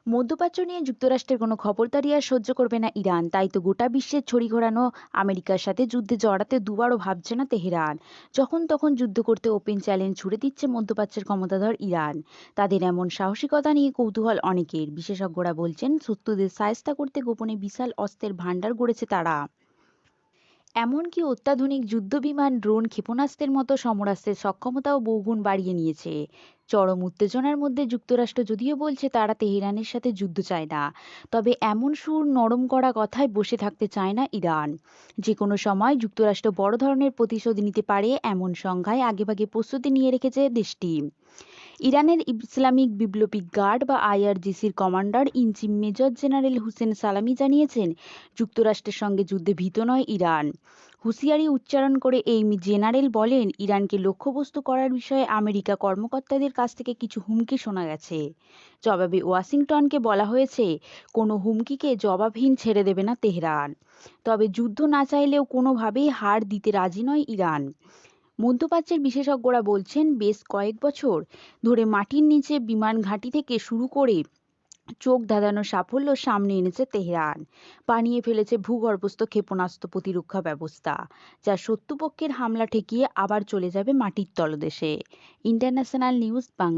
মধ্যপ্রাচ্য নিয়ে যুক্তরাষ্ট্রের কোনো খবরদারি আর সহ্য করবে না ইরান, তাই তো গোটা বিশ্বের ছড়ি ঘোরানো আমেরিকার সাথে যুদ্ধে জড়াতে দুবারও ভাবছে না তেহরান। যখন তখন যুদ্ধ করতে ওপেন চ্যালেঞ্জ ছুড়ে দিচ্ছে মধ্যপ্রাচ্যের ক্ষমতাধর ইরান। তাদের এমন সাহসিকতা নিয়ে কৌতূহল অনেকের। বিশেষজ্ঞরা বলছেন শত্রুদের সায়স্তা করতে গোপনে বিশাল অস্ত্রের ভান্ডার গড়েছে তারা। এমনকি অত্যাধুনিক যুদ্ধবিমান, ড্রোন, ক্ষেপণাস্ত্রের মতো সমরাস্ত্রের সক্ষমতাও বহুগুণ বাড়িয়ে নিয়েছে। চরম উত্তেজনার মধ্যে যুক্তরাষ্ট্র যদিও বলছে তারা তেহরানের সাথে যুদ্ধ চায় না, তবে এমন সুর নরম করা কথায় বসে থাকতে চায় না ইরান। যে কোনো সময় যুক্তরাষ্ট্র বড় ধরনের প্রতিশোধ নিতে পারে এমন সংখ্যায় আগেভাগে প্রস্তুতি নিয়ে রেখেছে দেশটি। ইরানের ইসলামিক বিপ্লবী গার্ড বা আইআরজিসির commander in chief major general Hossein Salami জানিয়েছেন, যুক্তরাষ্ট্রের সঙ্গে যুদ্ধে ভীত নয় ইরান। হুঁশিয়ারি উচ্চারণ করে এই জেনারেল বলেন, ইরানকে লক্ষ্যবস্তু করার বিষয়ে আমেরিকা কর্মকর্তাদের কাছ থেকে কিছু হুমকি শোনা গেছে। জবাবে ওয়াশিংটনকে বলা হয়েছে, কোনো হুমকিকে জবাবহীন ছেড়ে দেবে না তেহরান। তবে যুদ্ধ না চাইলেও কোনোভাবেই হার দিতে রাজি নয় ইরান। মধ্যপ্রাচ্যের বিশেষজ্ঞরা বলছেন, বেশ কয়েক বছর ধরে মাটির নিচে বিমান ঘাঁটি থেকে শুরু করে চোখ ধাঁধানো সাফল্য সামনে এনেছে তেহরান। বানিয়ে ফেলেছে ভূগর্ভস্থ ক্ষেপণাস্ত্র প্রতিরক্ষা ব্যবস্থা, যা শত্রুপক্ষের হামলা ঠেকিয়ে আবার চলে যাবে মাটির তলদেশে। International news Bangla.